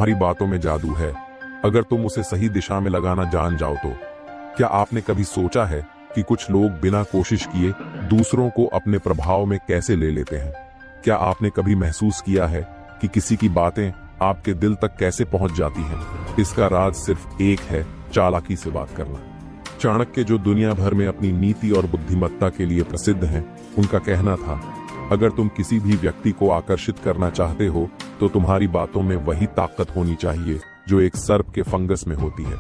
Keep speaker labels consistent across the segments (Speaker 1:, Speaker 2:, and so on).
Speaker 1: तुम्हारी बातों में जादू है, अगर तुम उसे सही दिशा में लगाना जान जाओ तो। क्या आपने कभी सोचा है कि कुछ लोग बिना कोशिश किए दूसरों को अपने प्रभाव में कैसे ले लेते हैं? क्या आपने कभी महसूस किया है कि किसी की बातें आपके दिल तक कैसे पहुंच जाती हैं? इसका राज सिर्फ एक है, चालाकी से बात करना। चाणक्य, जो दुनिया भर में अपनी नीति और बुद्धिमत्ता के लिए प्रसिद्ध हैं, उनका कहना था, अगर तुम किसी भी व्यक्ति को आकर्षित करना चाहते हो तो तुम्हारी बातों में वही ताकत होनी चाहिए जो एक सर्प के फंगस में होती है,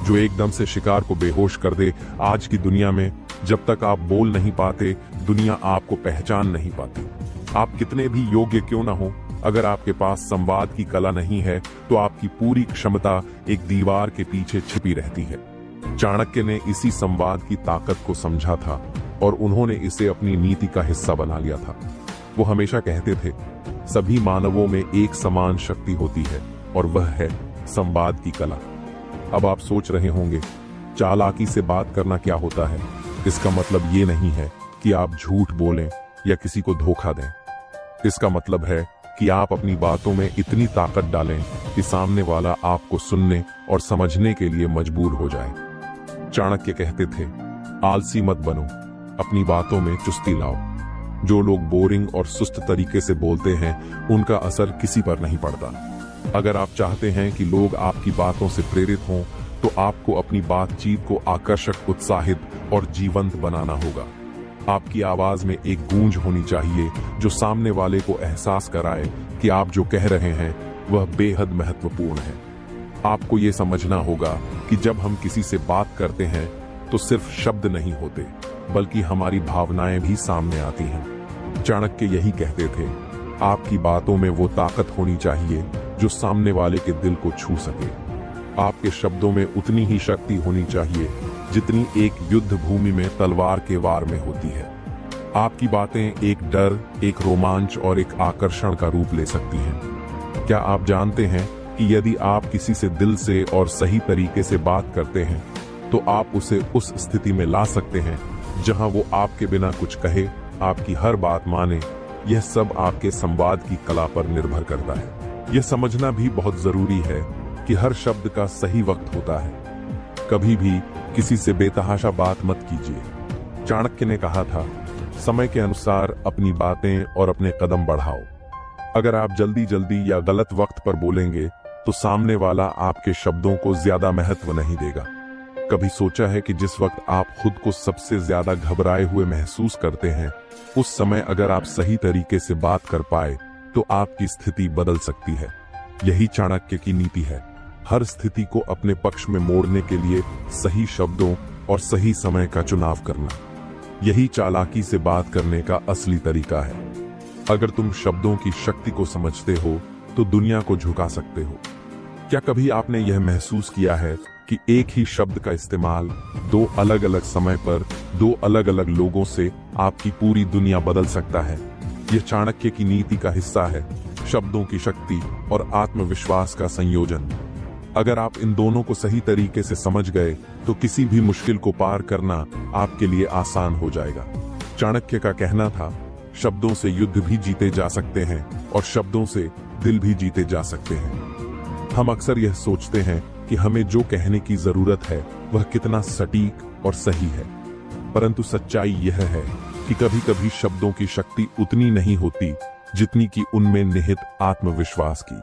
Speaker 1: जो एकदम से शिकार को बेहोश कर दे। आज की दुनिया में जब तक आप बोल नहीं पाते, दुनिया आपको पहचान नहीं पाती। आप कितने भी योग्य क्यों ना हो, अगर आपके पास संवाद की कला नहीं है तो आपकी पूरी क्षमता एक दीवार के पीछे छिपी रहती है। चाणक्य ने इसी संवाद की ताकत को समझा था और उन्होंने इसे अपनी नीति का हिस्सा बना लिया था। वो हमेशा कहते थे, सभी मानवों में एक समान शक्ति होती है और वह है संवाद की कला। अब आप सोच रहे होंगे, चालाकी से बात करना क्या होता है? इसका मतलब ये नहीं है कि आप झूठ बोलें या किसी को धोखा दें। इसका मतलब है कि आप अपनी बातों में इतनी ताकत डालें कि सामने वाला आपको सुनने और समझने के लिए मजबूर हो जाए। चाणक्य कहते थे, आलसी मत बनो, अपनी बातों में चुस्ती लाओ। जो लोग बोरिंग और सुस्त तरीके से बोलते हैं, उनका असर किसी पर नहीं पड़ता। अगर आप चाहते हैं कि लोग आपकी बातों से प्रेरित हों, तो आपको अपनी बातचीत को आकर्षक, उत्साहित और जीवंत बनाना होगा। आपकी आवाज में एक गूंज होनी चाहिए जो सामने वाले को एहसास कराए कि आप जो कह रहे हैं वह बेहद महत्वपूर्ण है। आपको ये समझना होगा कि जब हम किसी से बात करते हैं तो सिर्फ शब्द नहीं होते, बल्कि हमारी भावनाएं भी सामने आती हैं। चाणक्य यही कहते थे, आपकी बातों में वो ताकत होनी चाहिए जो सामने वाले के दिल को छू सके। आपके शब्दों में उतनी ही शक्ति होनी चाहिए जितनी एक युद्ध भूमि में तलवार के वार में होती है। आपकी बातें एक डर, एक रोमांच और एक आकर्षण का रूप ले सकती हैं। क्या आप जानते हैं कि यदि आप किसी से दिल से और सही तरीके से बात करते हैं तो आप उसे उस स्थिति में ला सकते हैं जहां वो आपके बिना कुछ कहे, आपकी हर बात माने। यह सब आपके संवाद की कला पर निर्भर करता है। यह समझना भी बहुत जरूरी है कि हर शब्द का सही वक्त होता है। कभी भी किसी से बेतहाशा बात मत कीजिए। चाणक्य ने कहा था, समय के अनुसार अपनी बातें और अपने कदम बढ़ाओ। अगर आप जल्दी जल्दी या गलत वक्त पर बोलेंगे तो सामने वाला आपके शब्दों को ज्यादा महत्व नहीं देगा। कभी सोचा है कि जिस वक्त आप खुद को सबसे ज्यादा घबराए हुए महसूस करते हैं, उस समय अगर आप सही तरीके से बात कर पाए तो आपकी स्थिति बदल सकती है। यही चाणक्य की नीति है, हर स्थिति को अपने पक्ष में मोड़ने के लिए सही शब्दों और सही समय का चुनाव करना। यही चालाकी से बात करने का असली तरीका है। अगर तुम शब्दों की शक्ति को समझते हो तो दुनिया को झुका सकते हो। क्या कभी आपने यह महसूस किया है कि एक ही शब्द का इस्तेमाल दो अलग अलग समय पर दो अलग अलग लोगों से आपकी पूरी दुनिया बदल सकता है? यह चाणक्य की नीति का हिस्सा है, शब्दों की शक्ति और आत्मविश्वास का संयोजन। अगर आप इन दोनों को सही तरीके से समझ गए तो किसी भी मुश्किल को पार करना आपके लिए आसान हो जाएगा। चाणक्य का कहना था, शब्दों से युद्ध भी जीते जा सकते हैं और शब्दों से दिल भी जीते जा सकते हैं। हम अक्सर यह सोचते हैं कि हमें जो कहने की जरूरत है वह कितना सटीक और सही है, परंतु सच्चाई यह है कि कभी कभी शब्दों की शक्ति उतनी नहीं होती जितनी कि उनमें निहित आत्मविश्वास की।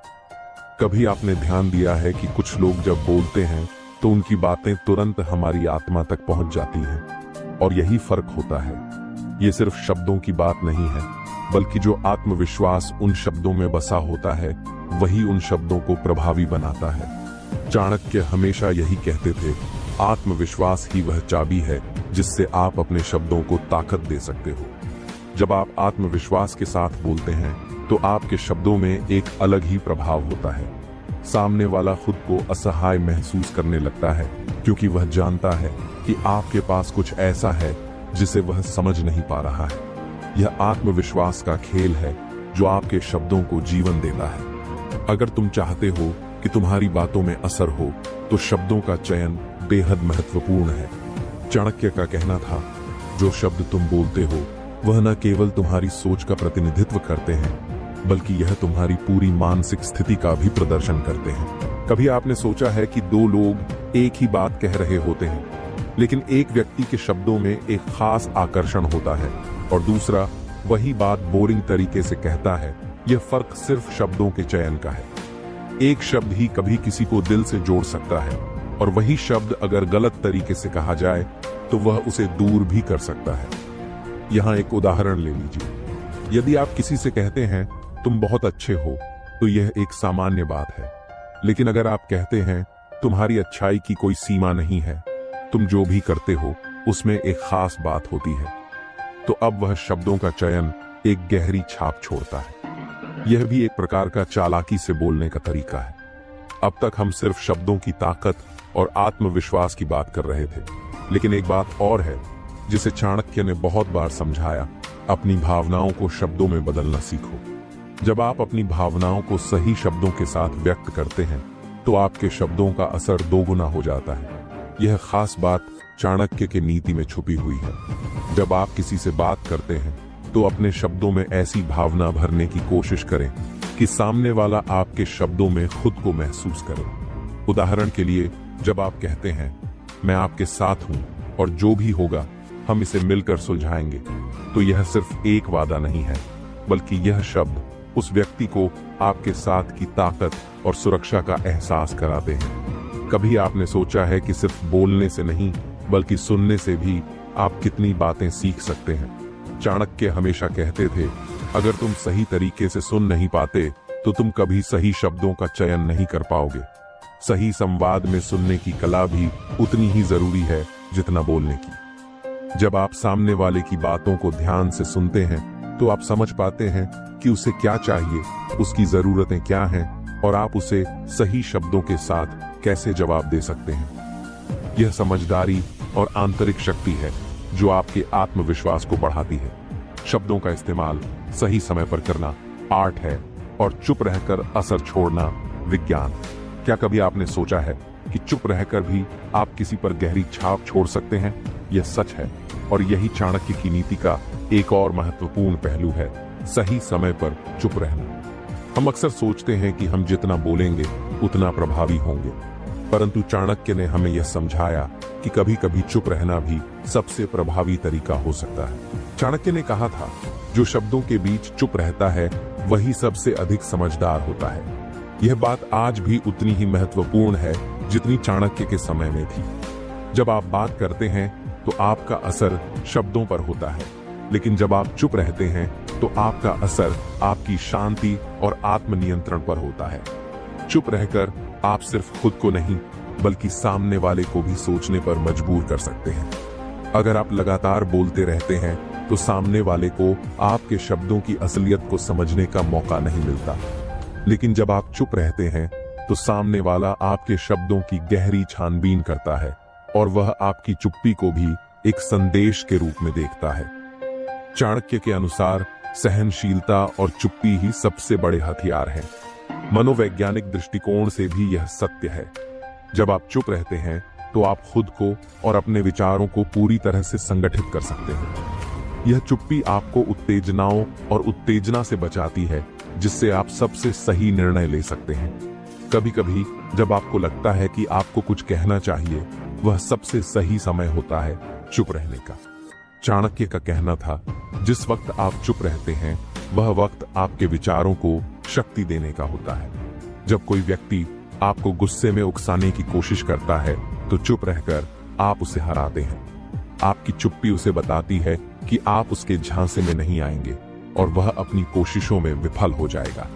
Speaker 1: कभी आपने ध्यान दिया है कि कुछ लोग जब बोलते हैं तो उनकी बातें तुरंत हमारी आत्मा तक पहुंच जाती हैं, और यही फर्क होता है। ये सिर्फ शब्दों की बात नहीं है, बल्कि जो आत्मविश्वास उन शब्दों में बसा होता है वही उन शब्दों को प्रभावी बनाता है। चाणक्य हमेशा यही कहते थे, आत्मविश्वास ही वह चाबी है जिससे आप अपने शब्दों को ताकत दे सकते हो। जब आप आत्मविश्वास के साथ बोलते हैं तो आपके शब्दों में एक अलग ही प्रभाव होता है। सामने वाला खुद को असहाय महसूस करने लगता है, क्योंकि वह जानता है कि आपके पास कुछ ऐसा है जिसे वह समझ नहीं पा रहा है। यह आत्मविश्वास का खेल है जो आपके शब्दों को जीवन देता है। अगर तुम चाहते हो कि तुम्हारी बातों में असर हो तो शब्दों का चयन बेहद महत्वपूर्ण है। चाणक्य का कहना था, जो शब्द तुम बोलते हो वह न केवल तुम्हारी सोच का प्रतिनिधित्व करते हैं, बल्कि यह तुम्हारी पूरी मानसिक स्थिति का भी प्रदर्शन करते हैं। कभी आपने सोचा है कि दो लोग एक ही बात कह रहे होते हैं, लेकिन एक व्यक्ति के शब्दों में एक खास आकर्षण होता है और दूसरा वही बात बोरिंग तरीके से कहता है। यह फर्क सिर्फ शब्दों के चयन का है। एक शब्द ही कभी किसी को दिल से जोड़ सकता है और वही शब्द अगर गलत तरीके से कहा जाए तो वह उसे दूर भी कर सकता है। यहाँ एक उदाहरण ले लीजिए। यदि आप किसी से कहते हैं तुम बहुत अच्छे हो, तो यह एक सामान्य बात है। लेकिन अगर आप कहते हैं तुम्हारी अच्छाई की कोई सीमा नहीं है, तुम जो भी करते हो उसमें एक खास बात होती है, तो अब वह शब्दों का चयन एक गहरी छाप छोड़ता है। यह भी एक प्रकार का चालाकी से बोलने का तरीका है। अब तक हम सिर्फ शब्दों की ताकत और आत्मविश्वास की बात कर रहे थे, लेकिन एक बात और है जिसे चाणक्य ने बहुत बार समझाया। अपनी भावनाओं को शब्दों में बदलना सीखो। जब आप अपनी भावनाओं को सही शब्दों के साथ व्यक्त करते हैं तो आपके शब्दों का असर दोगुना हो जाता है। यह खास बात चाणक्य के नीति में छुपी हुई है। जब आप किसी से बात करते हैं तो अपने शब्दों में ऐसी भावना भरने की कोशिश करें कि सामने वाला आपके शब्दों में खुद को महसूस करे। उदाहरण के लिए, जब आप कहते हैं मैं आपके साथ हूं और जो भी होगा हम इसे मिलकर सुलझाएंगे, तो यह सिर्फ एक वादा नहीं है, बल्कि यह शब्द उस व्यक्ति को आपके साथ की ताकत और सुरक्षा का एहसास कराते हैं। कभी आपने सोचा है कि सिर्फ बोलने से नहीं बल्कि सुनने से भी आप कितनी बातें सीख सकते हैं। चाणक्य हमेशा कहते थे, अगर तुम सही तरीके से सुन नहीं पाते तो तुम कभी सही शब्दों का चयन नहीं कर पाओगे। सही संवाद में सुनने की कला भी उतनी ही जरूरी है जितना बोलने की। जब आप सामने वाले की बातों को ध्यान से सुनते हैं तो आप समझ पाते हैं कि उसे क्या चाहिए, उसकी जरूरतें क्या हैं और आप उसे सही शब्दों के साथ कैसे जवाब दे सकते हैं। यह समझदारी और आंतरिक शक्ति है जो आपके आत्मविश्वास को बढ़ाती है। शब्दों का इस्तेमाल सही समय पर करना आर्ट है और चुप रहकर असर छोड़ना विज्ञान। क्या कभी आपने सोचा है कि चुप रहकर भी आप किसी पर गहरी छाप छोड़ सकते हैं? यह सच है और यही चाणक्य की नीति का एक और महत्वपूर्ण पहलू है, सही समय पर चुप रहना। हम अक्सर सोचते हैं कि हम जितना बोलेंगे उतना प्रभावी होंगे, परंतु चाणक्य ने हमें यह समझाया कि कभी कभी चुप रहना भी सबसे प्रभावी तरीका हो सकता है। चाणक्य ने कहा था, जो शब्दों के बीच चुप रहता है वही सबसे अधिक समझदार होता है। यह बात आज भी उतनी ही महत्वपूर्ण है जितनी चाणक्य के समय में थी। जब आप बात करते हैं तो आपका असर शब्दों पर होता है, लेकिन जब आप चुप रहते हैं तो आपका असर आपकी शांति और आत्मनियंत्रण पर होता है। चुप रहकर आप सिर्फ खुद को नहीं बल्कि सामने वाले को भी सोचने पर मजबूर कर सकते हैं। अगर आप लगातार बोलते रहते हैं तो सामने वाले को आपके शब्दों की असलियत को समझने का मौका नहीं मिलता, लेकिन जब आप चुप रहते हैं तो सामने वाला आपके शब्दों की गहरी छानबीन करता है और वह आपकी चुप्पी को भी एक संदेश के रूप में देखता है। चाणक्य के अनुसार सहनशीलता और चुप्पी ही सबसे बड़े हथियार हैं। मनोवैज्ञानिक दृष्टिकोण से भी यह सत्य है। जब आप चुप रहते हैं तो आप खुद को और अपने विचारों को पूरी तरह से संगठित कर सकते हैं। यह चुप्पी आपको उत्तेजनाओं और उत्तेजना से बचाती है, जिससे आप सबसे सही निर्णय ले सकते हैं। कभी कभी जब आपको लगता है कि आपको कुछ कहना चाहिए, वह सबसे सही समय होता है चुप रहने का। चाणक्य का कहना था, जिस वक्त आप चुप रहते हैं वह वक्त आपके विचारों को शक्ति देने का होता है। जब कोई व्यक्ति आपको गुस्से में उकसाने की कोशिश करता है तो चुप रहकर आप उसे हराते हैं। आपकी चुप्पी उसे बताती है कि आप उसके झांसे में नहीं आएंगे और वह अपनी कोशिशों में विफल हो जाएगा।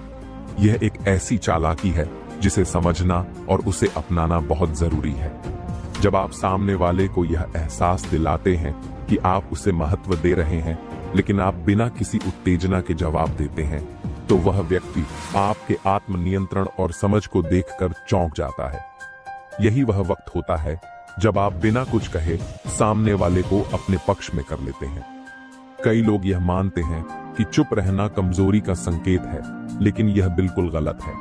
Speaker 1: यह एक ऐसी चालाकी है जिसे समझना और उसे अपनाना बहुत जरूरी है। जब आप सामने वाले को यह एहसास दिलाते हैं कि आप उसे महत्व दे रहे हैं, लेकिन आप बिना किसी उत्तेजना के जवाब देते हैं, तो वह व्यक्ति आपके आत्मनियंत्रण और समझ को देखकर चौंक जाता है। यही वह वक्त होता है जब आप बिना कुछ कहे सामने वाले को अपने पक्ष में कर लेते हैं। कई लोग यह मानते हैं कि चुप रहना कमजोरी का संकेत है, लेकिन यह बिल्कुल गलत है।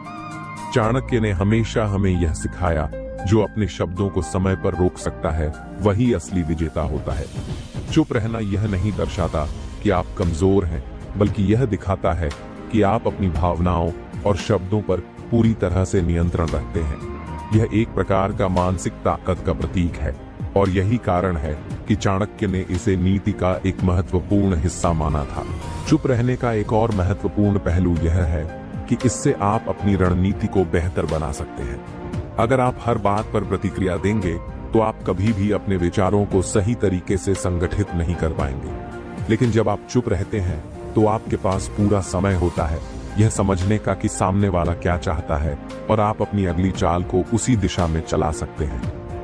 Speaker 1: चाणक्य ने हमेशा हमें यह सिखाया, जो अपने शब्दों को समय पर रोक सकता है वही असली विजेता होता है। चुप रहना यह नहीं दर्शाता कि आप कमजोर हैं, बल्कि यह दिखाता है कि आप अपनी भावनाओं और शब्दों पर पूरी तरह से नियंत्रण रखते हैं। यह एक प्रकार का मानसिक ताकत का प्रतीक है और यही कारण है कि चाणक्य ने इसे नीति का एक महत्वपूर्ण हिस्सा माना था। चुप रहने का एक और महत्वपूर्ण पहलू यह है कि इससे आप अपनी रणनीति को बेहतर बना सकते हैं। अगर आप हर बात पर प्रतिक्रिया देंगे तो आप कभी भी अपने विचारों को सही तरीके से संगठित नहीं कर पाएंगे। लेकिन जब आप चुप रहते हैं तो आपके पास पूरा समय होता है यह समझने का कि सामने वाला क्या चाहता है और आप अपनी अगली चाल को उसी दिशा में चला सकते हैं।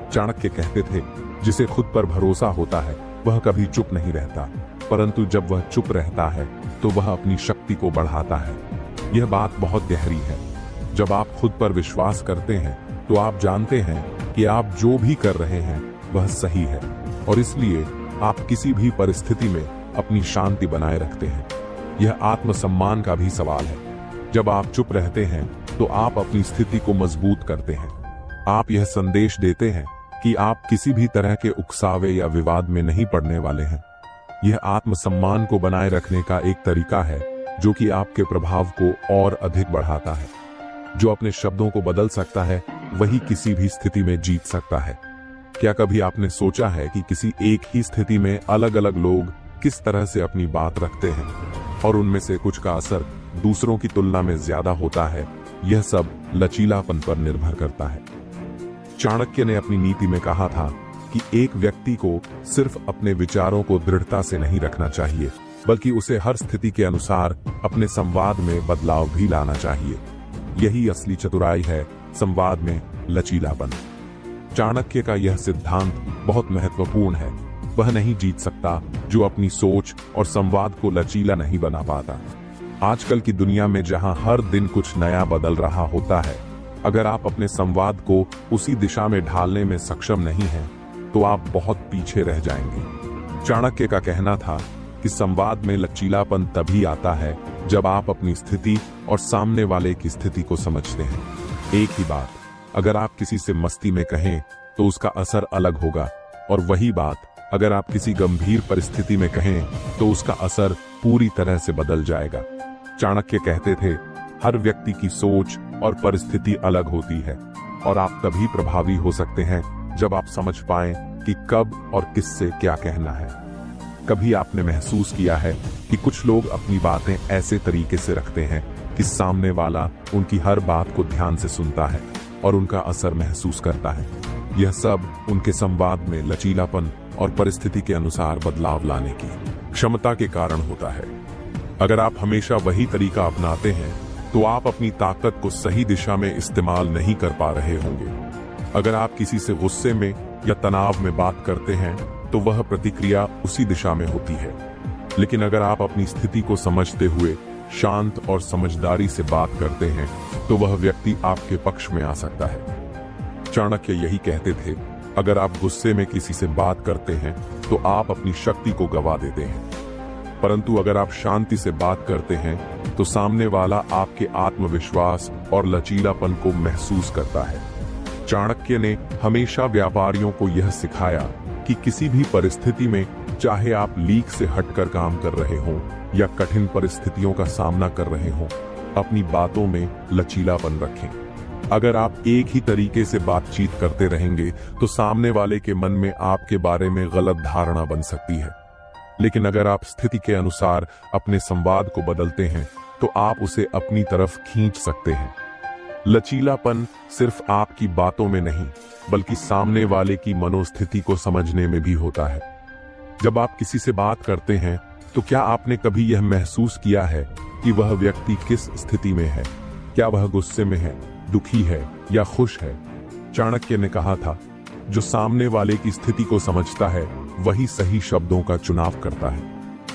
Speaker 1: चाणक्य कहते थे, जिसे खुद पर भरोसा होता है वह कभी चुप नहीं रहता, परंतु जब वह चुप रहता है तो वह अपनी शक्ति को बढ़ाता है। यह बात बहुत गहरी है। जब आप खुद पर विश्वास करते हैं तो आप जानते हैं कि आप जो भी कर रहे हैं वह सही है और इसलिए आप किसी भी परिस्थिति में अपनी शांति बनाए रखते हैं। यह आत्मसम्मान का भी सवाल है। जब आप चुप रहते हैं तो आप अपनी स्थिति को मजबूत करते हैं। आप यह संदेश देते हैं कि आप किसी भी तरह के उकसावे या विवाद में नहीं पड़ने वाले हैं। यह आत्मसम्मान को बनाए रखने का एक तरीका है जो कि आपके प्रभाव को और अधिक बढ़ाता है। जो अपने शब्दों को बदल सकता है वही किसी भी स्थिति में जीत सकता है। क्या कभी आपने सोचा है कि किसी एक ही स्थिति में अलग अलग लोग किस तरह से अपनी बात रखते हैं और उनमें से कुछ का असर दूसरों की तुलना में ज्यादा होता है? यह सब लचीलापन पर निर्भर करता है। चाणक्य ने अपनी नीति में कहा था कि एक व्यक्ति को सिर्फ अपने विचारों को दृढ़ता से नहीं रखना चाहिए, बल्कि उसे हर स्थिति के अनुसार अपने संवाद में बदलाव भी लाना चाहिए। यही असली चतुराई है, संवाद में लचीलापन। चाणक्य का यह सिद्धांत बहुत महत्वपूर्ण है। वह नहीं जीत सकता जो अपनी सोच और संवाद को लचीला नहीं बना पाता। आजकल की दुनिया में जहां हर दिन कुछ नया बदल रहा होता है, अगर आप अपने संवाद को उसी दिशा में ढालने में सक्षम नहीं हैं, तो आप बहुत पीछे रह जाएंगे। चाणक्य का कहना था कि संवाद में लचीलापन तभी आता है जब आप अपनी स्थिति और सामने वाले की स्थिति को समझते हैं। एक ही बात अगर आप किसी से मस्ती में कहें तो उसका असर अलग होगा, और वही बात अगर आप किसी गंभीर परिस्थिति में कहें तो उसका असर पूरी तरह से बदल जाएगा। चाणक्य कहते थे, हर व्यक्ति की सोच और परिस्थिति अलग होती है और आप तभी प्रभावी हो सकते हैं जब आप समझ पाएं कि कब और किससे क्या कहना है। कभी आपने महसूस किया है कि कुछ लोग अपनी बातें ऐसे तरीके से रखते हैं कि सामने वाला उनकी हर बात को ध्यान से सुनता है और उनका असर महसूस करता है। यह सब उनके संवाद में लचीलापन और परिस्थिति के अनुसार बदलाव लाने की क्षमता के कारण होता है। अगर आप हमेशा वही तरीका अपनाते हैं तो आप अपनी ताकत को सही दिशा में इस्तेमाल नहीं कर पा रहे होंगे। अगर आप किसी से गुस्से में या तनाव में बात करते हैं तो वह प्रतिक्रिया उसी दिशा में होती है। लेकिन अगर आप अपनी स्थिति को समझते हुए शांत और समझदारी से बात करते हैं तो वह व्यक्ति आपके पक्ष में आ सकता है। चाणक्य यही कहते थे, अगर आप गुस्से में किसी से बात करते हैं तो आप अपनी शक्ति को गवा देते हैं, परंतु अगर आप शांति से बात करते हैं तो सामने वाला आपके आत्मविश्वास और लचीलापन को महसूस करता है। चाणक्य ने हमेशा व्यापारियों को यह सिखाया कि किसी भी परिस्थिति में, चाहे आप लीक से हटकर काम कर रहे हों या कठिन परिस्थितियों का सामना कर रहे हों, अपनी बातों में लचीलापन रखें। अगर आप एक ही तरीके से बातचीत करते रहेंगे तो सामने वाले के मन में आपके बारे में गलत धारणा बन सकती है। लेकिन अगर आप स्थिति के अनुसार अपने संवाद को बदलते हैं तो आप उसे अपनी तरफ खींच सकते हैं। लचीलापन सिर्फ आपकी बातों में नहीं, बल्कि सामने वाले की मनोस्थिति को समझने में भी होता है। जब आप किसी से बात करते हैं तो क्या आपने कभी यह महसूस किया है कि वह व्यक्ति किस स्थिति में है? क्या वह गुस्से में है, दुखी है या खुश है? चाणक्य ने कहा था, जो सामने वाले की स्थिति को समझता है वही सही शब्दों का चुनाव करता है।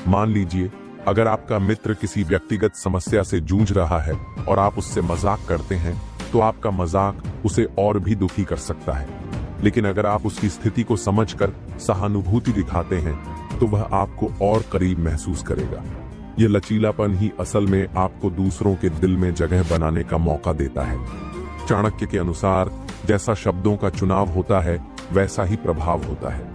Speaker 1: मान लीजिए, अगर आपका मित्र किसी व्यक्तिगत समस्या से जूझ रहा है और आप उससे मजाक करते हैं तो आपका मजाक उसे और भी दुखी कर सकता है। लेकिन अगर आप उसकी स्थिति को समझकर सहानुभूति दिखाते हैं तो वह आपको और करीब महसूस करेगा। यह लचीलापन ही असल में आपको दूसरों के दिल में जगह बनाने का मौका देता है। चाणक्य के अनुसार जैसा शब्दों का चुनाव होता है वैसा ही प्रभाव होता है।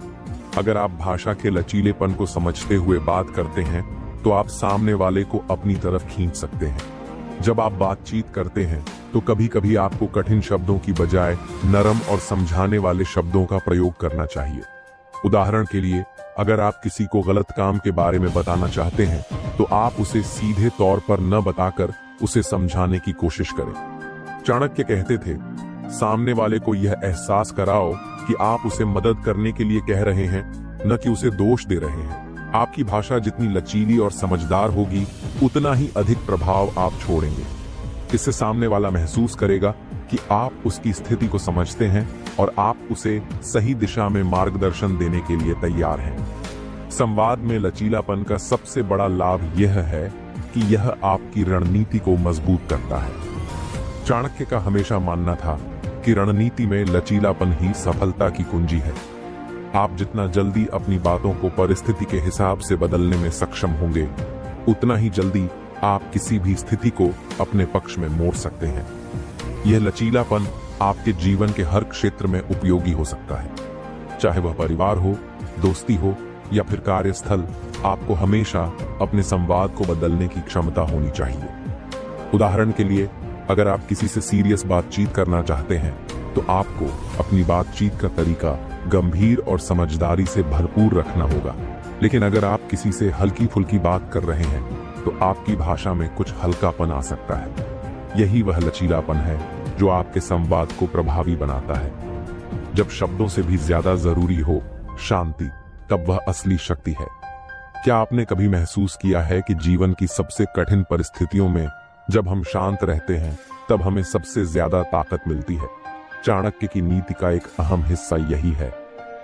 Speaker 1: अगर आप भाषा के लचीलेपन को समझते हुए बात करते हैं तो आप सामने वाले को अपनी तरफ खींच सकते हैं। जब आप बातचीत करते हैं तो कभी कभी आपको कठिन शब्दों की बजाय नरम और समझाने वाले शब्दों का प्रयोग करना चाहिए। उदाहरण के लिए, अगर आप किसी को गलत काम के बारे में बताना चाहते हैं तो आप उसे सीधे तौर पर न बताकर उसे समझाने की कोशिश करें। चाणक्य कहते थे, सामने वाले को यह एहसास कराओ कि आप उसे मदद करने के लिए कह रहे हैं, न कि उसे दोष दे रहे हैं। आपकी भाषा जितनी लचीली और समझदार होगी, उतना ही अधिक प्रभाव आप छोड़ेंगे। इससे सामने वाला महसूस करेगा कि आप उसकी स्थिति को समझते हैं और आप उसे सही दिशा में मार्गदर्शन देने के लिए तैयार हैं। संवाद में लचीलापन का सबसे बड़ा लाभ यह है कि यह आपकी रणनीति को मजबूत करता है। चाणक्य का हमेशा मानना था कि रणनीति में लचीलापन ही सफलता की कुंजी है। आप जितना जल्दी अपनी बातों को परिस्थिति के हिसाब से बदलने में सक्षम होंगे, उतना ही जल्दी आप किसी भी स्थिति को अपने पक्ष में मोड़ सकते हैं। यह लचीलापन आपके जीवन के हर क्षेत्र में उपयोगी हो सकता है। चाहे वह परिवार हो, दोस्ती हो या फिर कार्यस्थल, आपको हमेशा अपने संवाद को बदलने की क्षमता होनी चाहिए। उदाहरण के लिए, अगर आप किसी से सीरियस बातचीत करना चाहते हैं तो आपको अपनी बातचीत का तरीका गंभीर और समझदारी से भरपूर रखना होगा। लेकिन अगर आप किसी से हल्की फुल्की बात कर रहे हैं तो आपकी भाषा में कुछ हल्कापन आ सकता है। यही वह लचीलापन है जो आपके संवाद को प्रभावी बनाता है। जब शब्दों से भी ज्यादा जरूरी हो शांति, तब वह असली शक्ति है। क्या आपने कभी महसूस किया है कि जीवन की सबसे कठिन परिस्थितियों में जब हम शांत रहते हैं तब हमें सबसे ज्यादा ताकत मिलती है? चाणक्य की नीति का एक अहम हिस्सा यही है,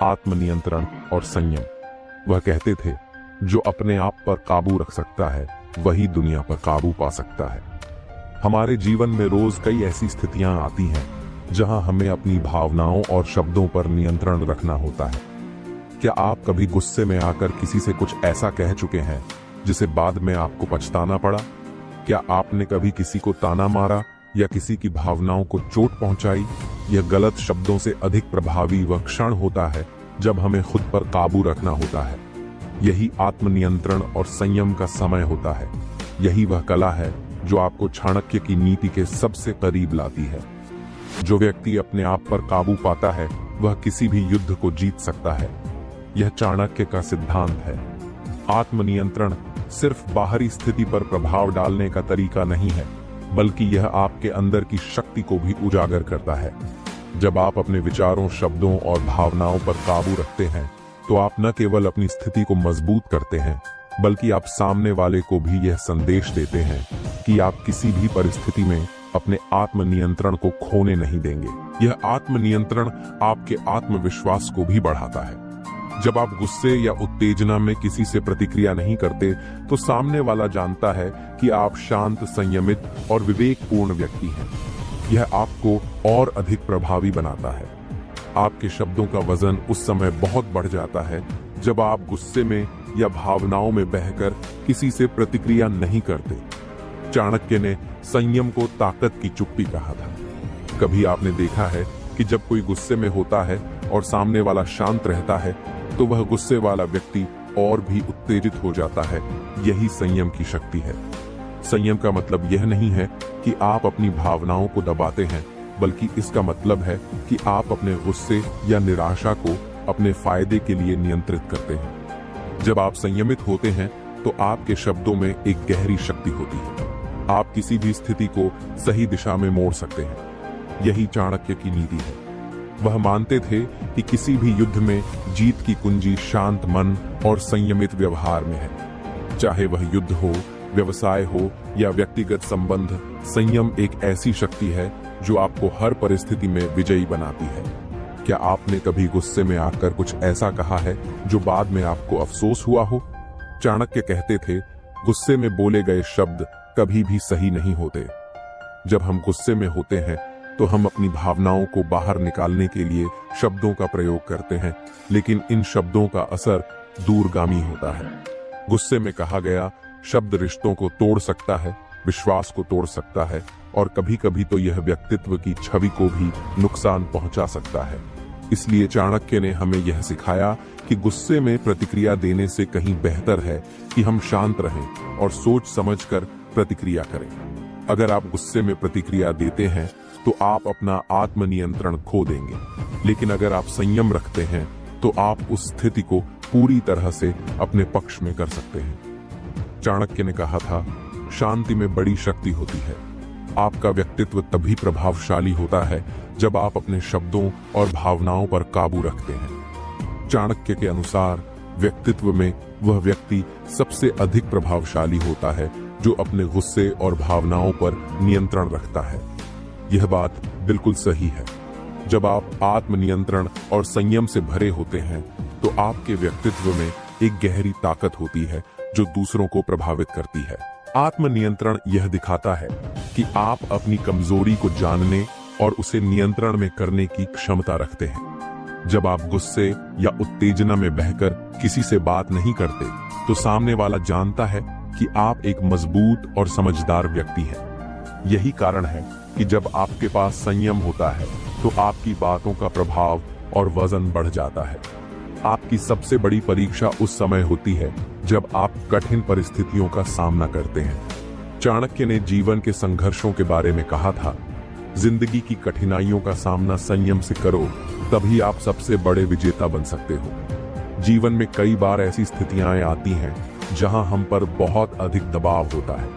Speaker 1: आत्मनियंत्रण और संयम। वह कहते थे, जो अपने आप पर काबू रख सकता है वही दुनिया पर काबू पा सकता है। हमारे जीवन में रोज कई ऐसी स्थितियां आती हैं जहां हमें अपनी भावनाओं और शब्दों पर नियंत्रण रखना होता है। क्या आप कभी गुस्से में आकर किसी से कुछ ऐसा कह चुके हैं जिसे बाद में आपको पछताना पड़ा? क्या आपने कभी किसी को ताना मारा या किसी की भावनाओं को चोट पहुंचाई? यह गलत शब्दों से अधिक प्रभावी वह क्षण होता है जब हमें खुद पर काबू रखना होता है। यही आत्मनियंत्रण और संयम का समय होता है। यही वह कला है जो आपको चाणक्य की नीति के सबसे करीब लाती है। जो व्यक्ति अपने आप पर काबू पाता है वह किसी भी युद्ध को जीत सकता है। यह चाणक्य का सिद्धांत है। आत्मनियंत्रण सिर्फ बाहरी स्थिति पर प्रभाव डालने का तरीका नहीं है, बल्कि यह आपके अंदर की शक्ति को भी उजागर करता है। जब आप अपने विचारों, शब्दों और भावनाओं पर काबू रखते हैं तो आप न केवल अपनी स्थिति को मजबूत करते हैं, बल्कि आप सामने वाले को भी यह संदेश देते हैं कि आप किसी भी परिस्थिति में अपने आत्मनियंत्रण को खोने नहीं देंगे। यह आत्मनियंत्रण आपके आत्मविश्वास को भी बढ़ाता है। जब आप गुस्से या उत्तेजना में किसी से प्रतिक्रिया नहीं करते तो सामने वाला जानता है कि आप शांत, संयमित और विवेकपूर्ण व्यक्ति हैं। यह आपको और अधिक प्रभावी बनाता है। आपके शब्दों का वजन उस समय बहुत बढ़ जाता है जब आप गुस्से में या भावनाओं में बहकर किसी से प्रतिक्रिया नहीं करते। चाणक्य ने संयम को ताकत की चुप्पी कहा था। कभी आपने देखा है कि जब कोई गुस्से में होता है और सामने वाला शांत रहता है तो वह गुस्से वाला व्यक्ति और भी उत्तेजित हो जाता है। यही संयम की शक्ति है। संयम का मतलब यह नहीं है कि आप अपनी भावनाओं को दबाते हैं, बल्कि इसका मतलब है कि आप अपने गुस्से या निराशा को अपने फायदे के लिए नियंत्रित करते हैं। जब आप संयमित होते हैं तो आपके शब्दों में एक गहरी शक्ति होती है। आप किसी भी स्थिति को सही दिशा में मोड़ सकते हैं। यही चाणक्य की नीति है। वह मानते थे कि किसी भी युद्ध में जीत की कुंजी शांत मन और संयमित व्यवहार में है। चाहे वह युद्ध हो, व्यवसाय हो या व्यक्तिगत संबंध, संयम एक ऐसी शक्ति है जो आपको हर परिस्थिति में विजयी बनाती है। क्या आपने कभी गुस्से में आकर कुछ ऐसा कहा है जो बाद में आपको अफसोस हुआ हो? चाणक्य कहते थे, गुस्से में बोले गए शब्द कभी भी सही नहीं होते। जब हम गुस्से में होते हैं तो हम अपनी भावनाओं को बाहर निकालने के लिए शब्दों का प्रयोग करते हैं, लेकिन इन शब्दों का असर दूरगामी होता है। गुस्से में कहा गया शब्द रिश्तों को तोड़ सकता है, विश्वास को तोड़ सकता है और कभी कभी तो यह व्यक्तित्व की छवि को भी नुकसान पहुंचा सकता है। इसलिए चाणक्य ने हमें यह सिखाया कि गुस्से में प्रतिक्रिया देने से कहीं बेहतर है कि हम शांत रहें और सोच समझकर प्रतिक्रिया करें। अगर आप गुस्से में प्रतिक्रिया देते हैं तो आप अपना आत्मनियंत्रण खो देंगे, लेकिन अगर आप संयम रखते हैं तो आप उस स्थिति को पूरी तरह से अपने पक्ष में कर सकते हैं। चाणक्य ने कहा था, शांति में बड़ी शक्ति होती है। आपका व्यक्तित्व तभी प्रभावशाली होता है जब आप अपने शब्दों और भावनाओं पर काबू रखते हैं। चाणक्य के अनुसार व्यक्तित्व में वह व्यक्ति सबसे अधिक प्रभावशाली होता है जो अपने गुस्से और भावनाओं पर नियंत्रण रखता है। यह बात बिल्कुल सही है। जब आप आत्मनियंत्रण और संयम से भरे होते हैं तो आपके व्यक्तित्व में एक गहरी ताकत होती है जो दूसरों को प्रभावित करती है। आत्मनियंत्रण यह दिखाता है कि आप अपनी कमजोरी को जानने और उसे नियंत्रण में करने की क्षमता रखते हैं। जब आप गुस्से या उत्तेजना में बहकर किसी से बात नहीं करते तो सामने वाला जानता है कि आप एक मजबूत और समझदार व्यक्ति हैं। यही कारण है कि जब आपके पास संयम होता है तो आपकी बातों का प्रभाव और वजन बढ़ जाता है। आपकी सबसे बड़ी परीक्षा उस समय होती है जब आप कठिन परिस्थितियों का सामना करते हैं। चाणक्य ने जीवन के संघर्षों के बारे में कहा था, जिंदगी की कठिनाइयों का सामना संयम से करो, तभी आप सबसे बड़े विजेता बन सकते हो। जीवन में कई बार ऐसी स्थितियां आती हैं जहां हम पर बहुत अधिक दबाव होता है।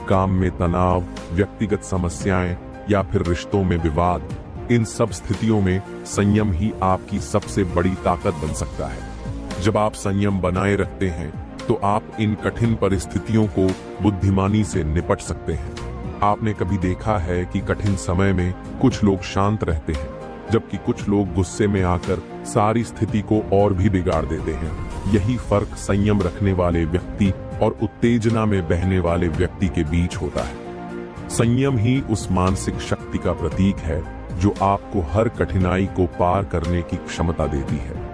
Speaker 1: काम में तनाव, व्यक्तिगत समस्याएं या फिर रिश्तों में विवाद। इन सब स्थितियों में संयम ही आपकी सबसे बड़ी ताकत बन सकता है। जब आप संयम बनाए रखते हैं तो आप इन कठिन परिस्थितियों को बुद्धिमानी से निपट सकते हैं। आपने कभी देखा है कि कठिन समय में कुछ लोग शांत रहते हैं, जबकि कुछ लोग गुस्से में आकर सारी स्थिति को और भी बिगाड़ देते हैं। यही फर्क संयम रखने वाले व्यक्ति और उत्तेजना में बहने वाले व्यक्ति के बीच होता है। संयम ही उस मानसिक शक्ति का प्रतीक है जो आपको हर कठिनाई को पार करने की क्षमता देती है।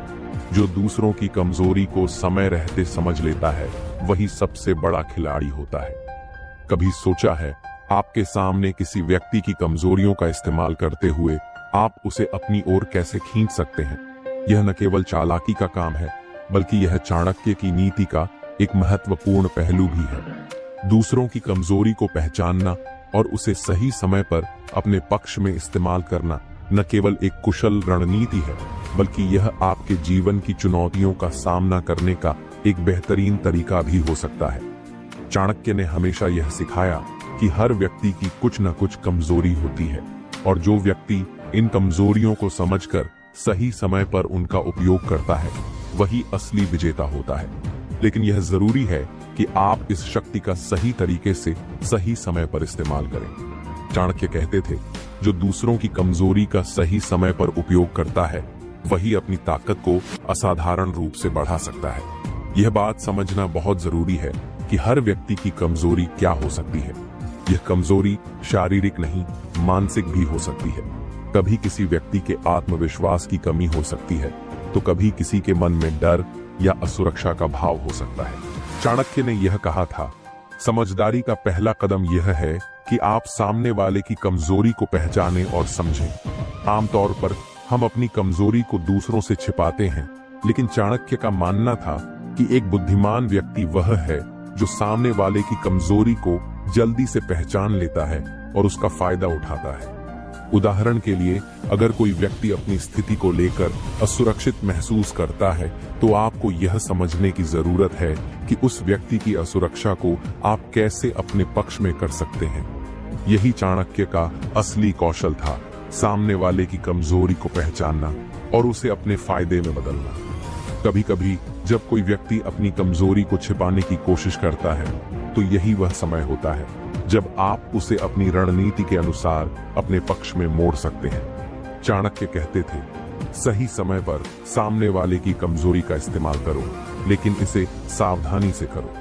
Speaker 1: जो दूसरों की कमजोरी को समय रहते समझ लेता है वही सबसे बड़ा खिलाड़ी होता है। कभी सोचा है, आपके सामने किसी व्यक्ति की कमजोरियों का इस्तेमाल करते हुए आप उसे अपनी ओर कैसे खींच सकते हैं? यह न केवल चालाकी का काम है, बल्कि यह चाणक्य की नीति का एक महत्वपूर्ण पहलू भी है। दूसरों की कमजोरी को पहचानना और उसे सही समय पर अपने पक्ष में इस्तेमाल करना न केवल एक कुशल रणनीति है, बल्कि यह आपके जीवन की चुनौतियों का सामना करने का एक बेहतरीन तरीका भी हो सकता है। चाणक्य ने हमेशा यह सिखाया कि हर व्यक्ति की कुछ न कुछ कमजोरी होती है और जो व्यक्ति इन कमजोरियों को समझकर सही समय पर उनका उपयोग करता है वही असली विजेता होता है। लेकिन यह जरूरी है कि आप इस शक्ति का सही तरीके से सही समय पर इस्तेमाल करें। चाणक्य कहते थे, जो दूसरों की कमजोरी का सही समय पर उपयोग करता है वही अपनी ताकत को असाधारण रूप से बढ़ा सकता है। यह बात समझना बहुत जरूरी है कि हर व्यक्ति की कमजोरी क्या हो सकती है। यह कमजोरी शारीरिक नहीं, मानसिक भी हो सकती है। कभी किसी व्यक्ति के आत्मविश्वास की कमी हो सकती है, तो कभी किसी के मन में डर या असुरक्षा का भाव हो सकता है। चाणक्य ने यह कहा था, समझदारी का पहला कदम यह है कि आप सामने वाले की कमजोरी को पहचानें और समझें। आमतौर पर हम अपनी कमजोरी को दूसरों से छिपाते हैं, लेकिन चाणक्य का मानना था कि एक बुद्धिमान व्यक्ति वह है जो सामने वाले की कमजोरी को जल्दी से पहचान लेता है और उसका फायदा उठाता है। उदाहरण के लिए, अगर कोई व्यक्ति अपनी स्थिति को लेकर असुरक्षित महसूस करता है तो आपको यह समझने की जरूरत है कि उस व्यक्ति की असुरक्षा को आप कैसे अपने पक्ष में कर सकते हैं। यही चाणक्य का असली कौशल था, सामने वाले की कमजोरी को पहचानना और उसे अपने फायदे में बदलना। कभी कभी जब कोई व्यक्ति अपनी कमजोरी को छिपाने की कोशिश करता है तो यही वह समय होता है जब आप उसे अपनी रणनीति के अनुसार अपने पक्ष में मोड़ सकते हैं। चाणक्य कहते थे, सही समय पर सामने वाले की कमजोरी का इस्तेमाल करो, लेकिन इसे सावधानी से करो।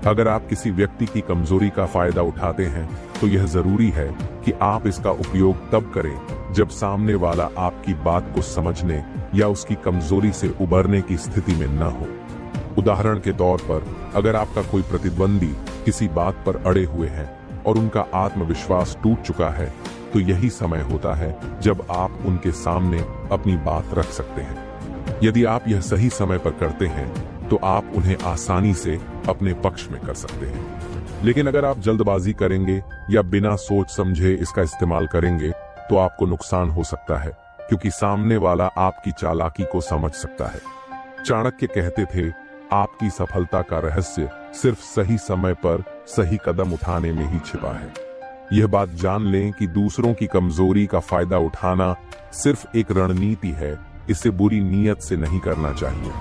Speaker 1: अगर आप किसी व्यक्ति की कमजोरी का फायदा उठाते हैं तो यह जरूरी है कि आप इसका उपयोग तब करें जब सामने वाला आपकी बात को समझने या उसकी कमजोरी से उबरने की स्थिति में न हो। उदाहरण के तौर पर, अगर आपका कोई प्रतिद्वंदी किसी बात पर अड़े हुए हैं और उनका आत्मविश्वास टूट चुका है, तो यही समय होता है जब आप उनके सामने अपनी बात रख सकते हैं। यदि आप यह सही समय पर करते हैं तो आप उन्हें आसानी से अपने पक्ष में कर सकते हैं। लेकिन अगर आप जल्दबाजी करेंगे या बिना सोच समझे इसका इस्तेमाल करेंगे तो आपको नुकसान हो सकता है, क्योंकि सामने वाला आपकी चालाकी को समझ सकता है। चाणक्य कहते थे, आपकी सफलता का रहस्य सिर्फ सही समय पर सही कदम उठाने में ही छिपा है। यह बात जान लें कि दूसरों की कमजोरी का फायदा उठाना सिर्फ एक रणनीति है, इसे बुरी नीयत से नहीं करना चाहिए।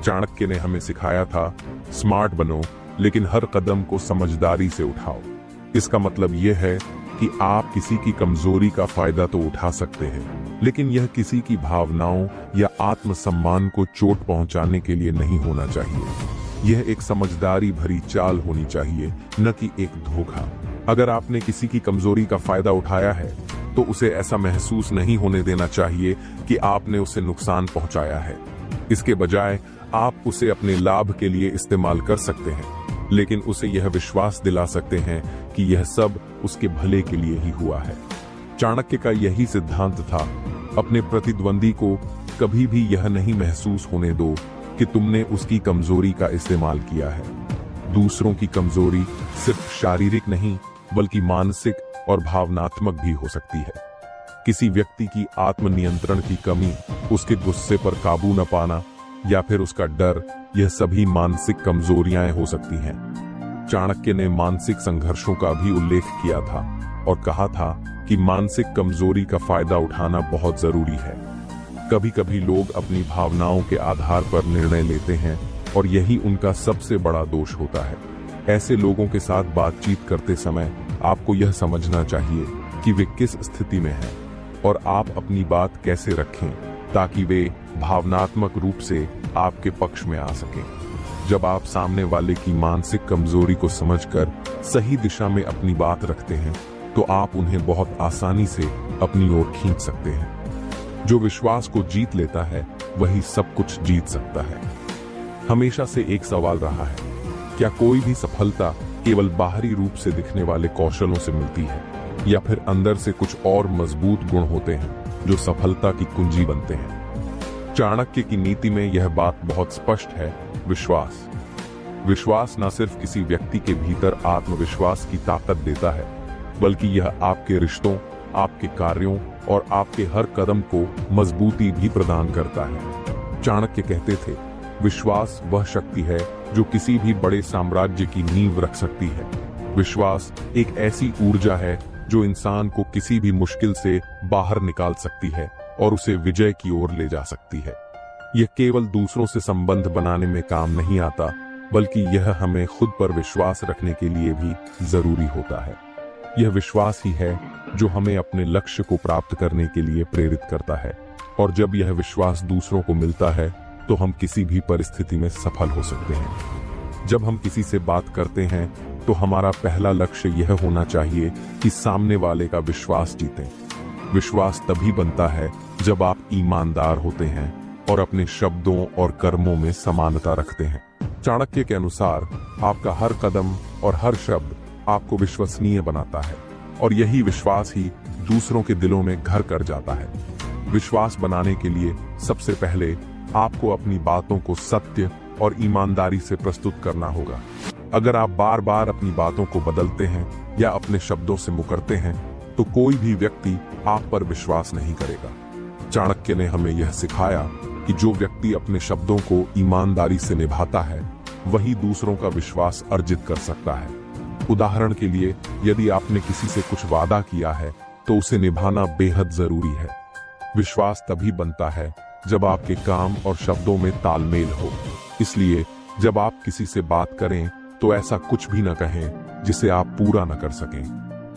Speaker 1: चाणक्य ने हमें सिखाया था, स्मार्ट बनो लेकिन हर कदम को समझदारी से उठाओ। इसका मतलब यह है कि आप किसी की कमजोरी का फायदा तो उठा सकते हैं, लेकिन यह किसी की भावनाओं या आत्मसम्मान को चोट पहुंचाने के लिए नहीं होना चाहिए। यह एक समझदारी भरी चाल होनी चाहिए, न कि एक धोखा। अगर आपने किसी की कमजोरी का फायदा उठाया है तो उसे ऐसा महसूस नहीं होने देना चाहिए कि आपने उसे नुकसान पहुंचाया है। इसके बजाय आप उसे अपने लाभ के लिए इस्तेमाल कर सकते हैं, लेकिन उसे यह विश्वास दिला सकते हैं कि यह सब उसके भले के लिए ही हुआ है। चाणक्य का यही सिद्धांत था, अपने प्रतिद्वंदी को कभी भी यह नहीं महसूस होने दो कि तुमने उसकी कमजोरी का इस्तेमाल किया है। दूसरों की कमजोरी सिर्फ शारीरिक नहीं बल्कि मानसिक और भावनात्मक भी हो सकती है। किसी व्यक्ति की आत्मनियंत्रण की कमी, उसके गुस्से पर काबू न पाना या फिर उसका डर, यह सभी मानसिक कमजोरियां हो सकती हैं। चाणक्य ने मानसिक संघर्षों का भी उल्लेख किया था और कहा था कि मानसिक कमजोरी का फायदा उठाना बहुत जरूरी है। कभी कभी लोग अपनी भावनाओं के आधार पर निर्णय लेते हैं और यही उनका सबसे बड़ा दोष होता है। ऐसे लोगों के साथ बातचीत करते समय आपको यह समझना चाहिए कि वे किस स्थिति में हैं और आप अपनी बात कैसे रखें ताकि वे भावनात्मक रूप से आपके पक्ष में आ सकें। जब आप सामने वाले की मानसिक कमजोरी को समझकर सही दिशा में अपनी बात रखते हैं तो आप उन्हें बहुत आसानी से अपनी ओर खींच सकते हैं। जो विश्वास को जीत लेता है वही सब कुछ जीत सकता है। हमेशा से एक सवाल रहा है, क्या कोई भी सफलता केवल बाहरी रूप से दिखने वाले कौशलों से मिलती है या फिर अंदर से कुछ और मजबूत गुण होते हैं जो सफलता की कुंजी बनते हैं? चाणक्य की नीति में यह बात बहुत स्पष्ट है, विश्वास। विश्वास न सिर्फ किसी व्यक्ति के भीतर आत्मविश्वास की ताकत देता है, बल्कि यह आपके रिश्तों, आपके कार्यों और आपके हर कदम को मजबूती भी प्रदान करता है। चाणक्य कहते थे, विश्वास वह शक्ति है जो किसी भी बड़े साम्राज्य की नींव रख सकती है। विश्वास एक ऐसी ऊर्जा है जो इंसान को किसी भी मुश्किल से बाहर निकाल सकती है और उसे विजय की ओर ले जा सकती है। यह केवल दूसरों से संबंध बनाने में काम नहीं आता, बल्कि यह हमें खुद पर विश्वास रखने के लिए भी जरूरी होता है। यह विश्वास ही है जो हमें अपने लक्ष्य को प्राप्त करने के लिए प्रेरित करता है, और जब यह विश्वास दूसरों को मिलता है तो हम किसी भी परिस्थिति में सफल हो सकते हैं। जब हम किसी से बात करते हैं तो हमारा पहला लक्ष्य यह होना चाहिए कि सामने वाले का विश्वास जीतें। विश्वास तभी बनता है जब आप ईमानदार होते हैं और अपने शब्दों और कर्मों में समानता रखते हैं। चाणक्य के अनुसार आपका हर कदम और हर शब्द आपको विश्वसनीय बनाता है, और यही विश्वास ही दूसरों के दिलों में घर कर जाता है। विश्वास बनाने के लिए सबसे पहले आपको अपनी बातों को सत्य और ईमानदारी से प्रस्तुत करना होगा। अगर आप बार बार अपनी बातों को बदलते हैं या अपने शब्दों से मुकरते हैं तो कोई भी व्यक्ति आप पर विश्वास नहीं करेगा। चाणक्य ने हमें यह सिखाया कि जो व्यक्ति अपने शब्दों को ईमानदारी से निभाता है वही दूसरों का विश्वास अर्जित कर सकता है। उदाहरण के लिए, यदि आपने किसी से कुछ वादा किया है तो उसे निभाना बेहद जरूरी है। विश्वास तभी बनता है जब आपके काम और शब्दों में तालमेल हो। इसलिए जब आप किसी से बात करें तो ऐसा कुछ भी न कहें जिसे आप पूरा न कर सकें।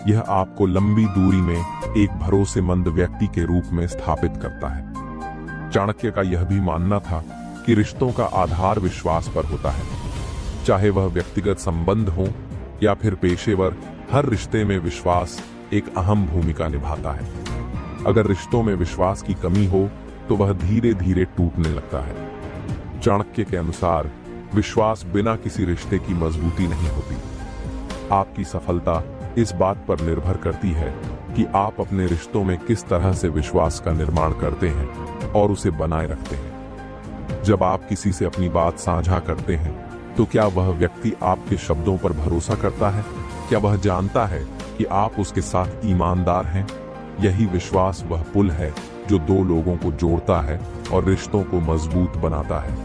Speaker 1: यह आपको लंबी दूरी में एक भरोसेमंद व्यक्ति के रूप में स्थापित करता है। चाणक्य का यह भी मानना था कि रिश्तों का आधार विश्वास पर होता है। चाहे वह व्यक्तिगत संबंध हो या फिर पेशेवर, हर रिश्ते में विश्वास एक अहम भूमिका निभाता है। अगर रिश्तों में विश्वास की कमी हो तो वह धीरे धीरे टूटने लगता है। चाणक्य के अनुसार विश्वास बिना किसी रिश्ते की मजबूती नहीं होती। आपकी सफलता इस बात पर निर्भर करती है कि आप अपने रिश्तों में किस तरह से विश्वास का निर्माण करते हैं और उसे बनाए रखते हैं। जब आप किसी से अपनी बात साझा करते हैं तो क्या वह व्यक्ति आपके शब्दों पर भरोसा करता है? क्या वह जानता है कि आप उसके साथ ईमानदार हैं? यही विश्वास वह पुल है जो दो लोगों को जोड़ता है और रिश्तों को मजबूत बनाता है।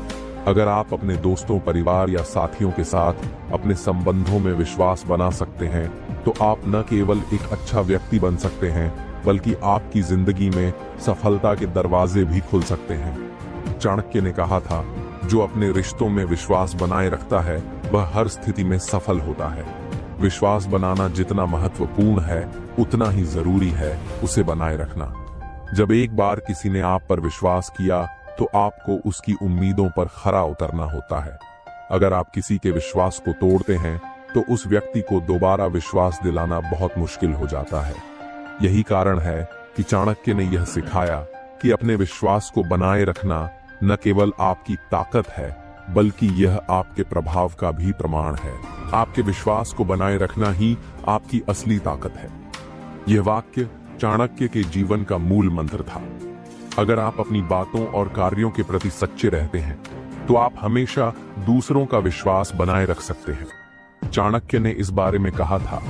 Speaker 1: अगर आप अपने दोस्तों, परिवार या साथियों के साथ अपने संबंधों में विश्वास बना सकते हैं तो आप न केवल एक अच्छा व्यक्ति बन सकते हैं बल्कि आपकी जिंदगी में सफलता के दरवाजे भी खुल सकते हैं। चाणक्य ने कहा था, जो अपने रिश्तों में विश्वास बनाए रखता है वह हर स्थिति में सफल होता है। विश्वास बनाना जितना महत्वपूर्ण है उतना ही जरूरी है उसे बनाए रखना। जब एक बार किसी ने आप पर विश्वास किया तो आपको उसकी उम्मीदों पर खरा उतरना होता है। अगर आप किसी के विश्वास को तोड़ते हैं तो उस व्यक्ति को दोबारा विश्वास दिलाना बहुत मुश्किल हो जाता है। यही कारण है कि चाणक्य ने यह सिखाया कि अपने विश्वास को बनाए रखना न केवल आपकी ताकत है बल्कि यह आपके प्रभाव का भी प्रमाण है। आपके विश्वास को बनाए रखना ही आपकी असली ताकत है। यह वाक्य चाणक्य के जीवन का मूल मंत्र था। अगर आप अपनी बातों और कार्यों के प्रति सच्चे रहते हैं तो आप हमेशा दूसरों का विश्वास बनाए रख सकते हैं। चाणक्य ने इस बारे में कहा था,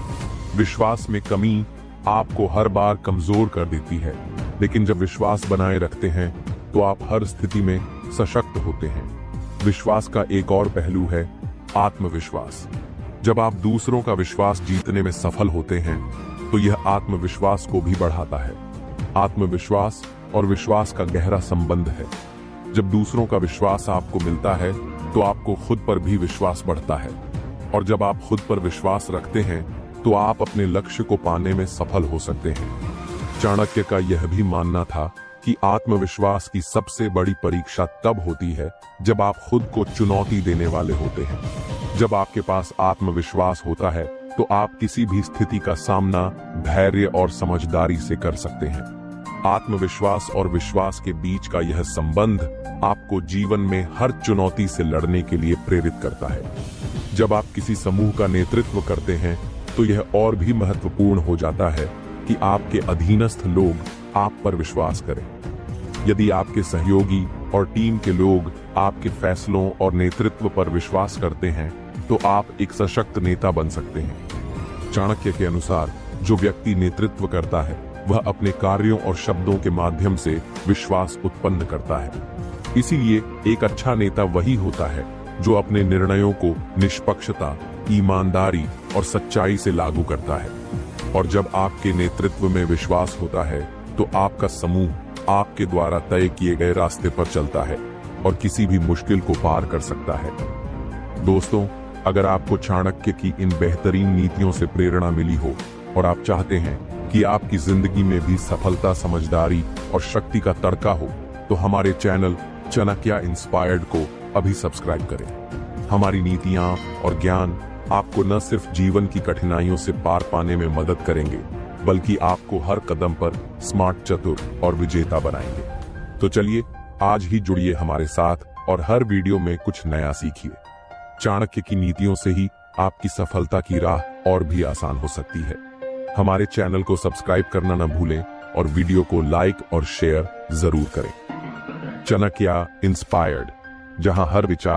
Speaker 1: विश्वास में कमी आपको हर बार कमजोर कर देती है, लेकिन जब विश्वास बनाए रखते हैं तो आप हर स्थिति में सशक्त होते हैं। विश्वास का एक और पहलू है आत्मविश्वास। जब आप दूसरों का विश्वास जीतने में सफल होते हैं तो यह आत्मविश्वास को भी बढ़ाता है। आत्मविश्वास और विश्वास का गहरा संबंध है। जब दूसरों का विश्वास आपको मिलता है तो आपको खुद पर भी विश्वास बढ़ता है, और जब आप खुद पर विश्वास रखते हैं तो आप अपने लक्ष्य को पाने में सफल हो सकते हैं। चाणक्य का यह भी मानना था कि आत्मविश्वास की सबसे बड़ी परीक्षा तब होती है जब आप खुद को चुनौती देने वाले होते हैं। जब आपके पास आत्मविश्वास होता है तो आप किसी भी स्थिति का सामना धैर्य और समझदारी से कर सकते हैं। आत्मविश्वास और विश्वास के बीच का यह संबंध आपको जीवन में हर चुनौती से लड़ने के लिए प्रेरित करता है। जब आप किसी समूह का नेतृत्व करते हैं तो यह और भी महत्वपूर्ण हो जाता है कि आपके अधीनस्थ लोग आप पर विश्वास करें। यदि आपके सहयोगी और टीम के लोग आपके फैसलों और नेतृत्व पर विश्वास करते हैं तो आप एक सशक्त नेता बन सकते हैं। चाणक्य के अनुसार जो व्यक्ति नेतृत्व करता है वह अपने कार्यों और शब्दों के माध्यम से विश्वास उत्पन्न करता है। इसीलिए एक अच्छा नेता वही होता है जो अपने निर्णयों को निष्पक्षता, ईमानदारी और सच्चाई से लागू करता है। और जब आपके नेतृत्व में विश्वास होता है तो आपका समूह आपके द्वारा तय किए गए रास्ते पर चलता है और किसी भी मुश्किल को पार कर सकता है। दोस्तों, अगर आपको चाणक्य की इन बेहतरीन नीतियों से प्रेरणा मिली हो और आप चाहते हैं कि आपकी जिंदगी में भी सफलता, समझदारी और शक्ति का तड़का हो तो हमारे चैनल चाणक्य इंस्पायर्ड को अभी सब्सक्राइब करें। हमारी नीतियां और ज्ञान आपको न सिर्फ जीवन की कठिनाइयों से पार पाने में मदद करेंगे बल्कि आपको हर कदम पर स्मार्ट, चतुर और विजेता बनाएंगे। तो चलिए आज ही जुड़िए हमारे साथ और हर वीडियो में कुछ नया सीखिए। चाणक्य की नीतियों से ही आपकी सफलता की राह और भी आसान हो सकती है। हमारे चैनल को सब्सक्राइब करना न भूलें और वीडियो को लाइक और शेयर जरूर करें। चाणक्य इंस्पायर्ड, जहां हर विचार